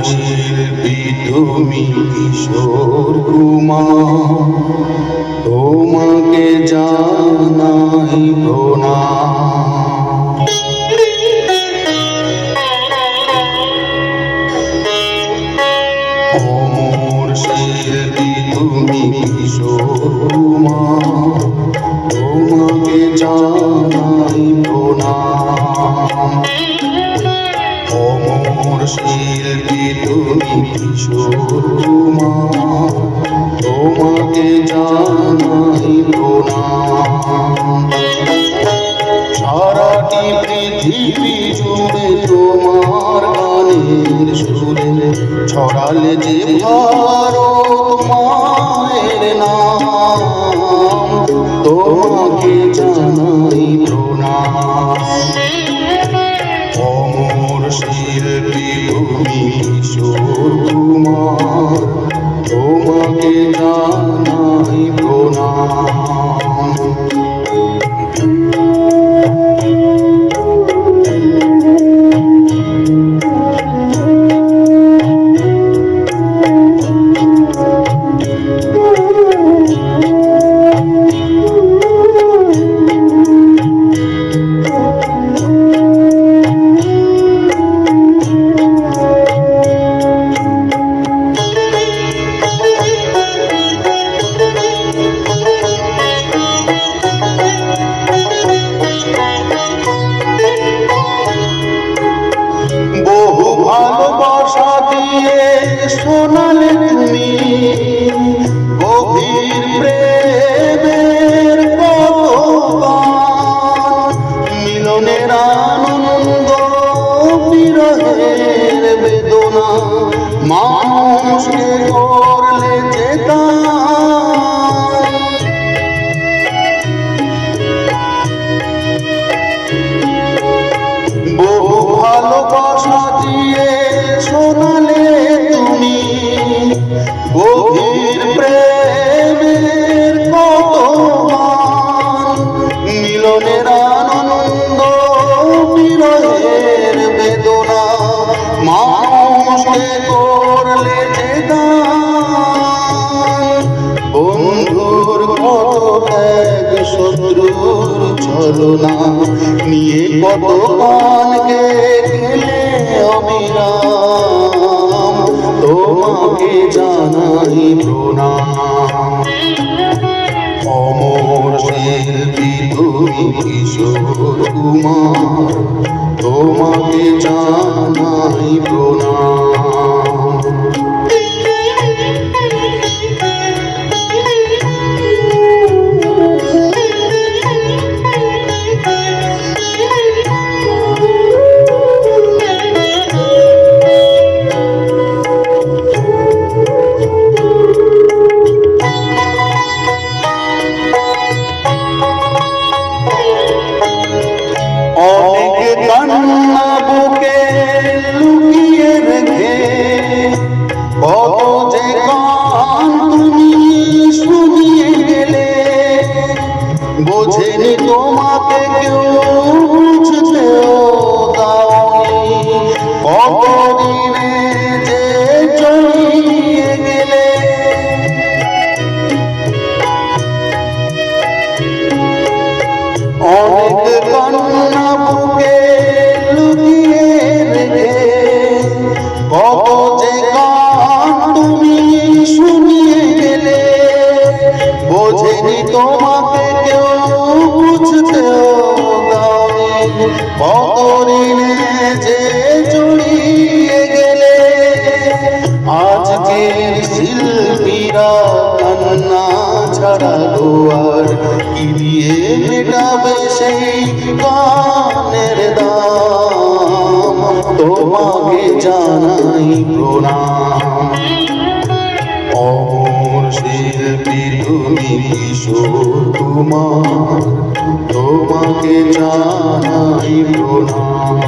শিল্পী তুমি কিশোর কুমার, তোমাকে জানাই প্রণাম। অমর শিল্পী তুমি কিশোর কুমার, তোমাকে জানাই প্রণাম। অমর শিল্পী তুমি কিশোর কুমার, তোমাকে জানাই প্রণাম। সারাটি পৃথিবী জুড়ে তোমার গানের সুরে ছড়ালে যে ভারত মায়ের নাম, তোমাকে জানাই প্রণাম। অমর শিল্পী তুমি কিশোর কুমার, তোমাকে জানাই প্রণাম। ভালোবাসা দিয়ে শোনালে তুমি গভীর প্রেমের গান, মিলনের আনন্দ বিরহের বেদনা মানুষকে করলে চেতন। বহু ভালোবাসা দিয়ে শোনালে তুমি গভীর প্রেমের গান, মিলনের আনন্দ বিরহের বেদনা মানুষকে করলে চেতন। বন্ধুর কত ত্যাগ শত্রুর ছলনা নিয়ে কত গানকে গেলে অবিরাম, তোমাকে জানাই প্রণাম। অমর শিল্পী তুমি কিশোর কুমার, তোমাকে জানাই প্রণাম। অনেক কান্না বুকে লুকিয়ে রেখে কত যে গান তুমি শুনিয়ে গেলে, বোঝেনি তোমাকে কেউ বুঝতেও দাওনি, কত দিনে যে জড়িয়ে গেলে। অনেক কান্না বুকে লুকিয়ে রেখে কত যে গান তুমি শুনিয়ে গেলে, বোঝেনি তোমাকে কেউ বুঝতেও দাওনি, কত দিনে যে জড়িয়ে গেলে। আজকের শিল্পীরা কান্না ছাড়া গোয়ার কি দিয়ে মেটাবে সেই গানের দাম, কিশোর কুমার তোমাকে জানাই প্রণাম।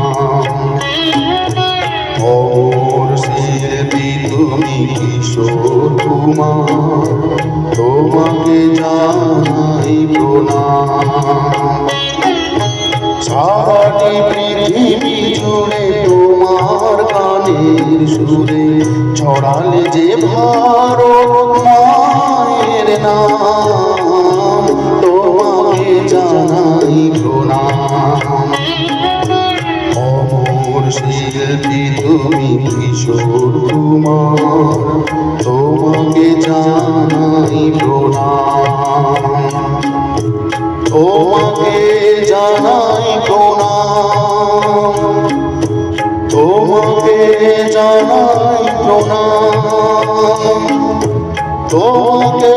অমর শিল্পী তুমি কিশোর কুমার তোমাকে জানাই প্রণাম। সারাটি পৃথিবী জুড়ে তোমার গানের সুরে ছড়ালে যে ভারত মায়ের নাম, তোমাকে জানাই প্রণাম। অমর শিল্পী তুমি কিশোর কুমার তোমাকে জানাই প্রণাম। তোমাকে জানাই প্রণাম, তোমাকে জানাই প্রণাম, তোমাকে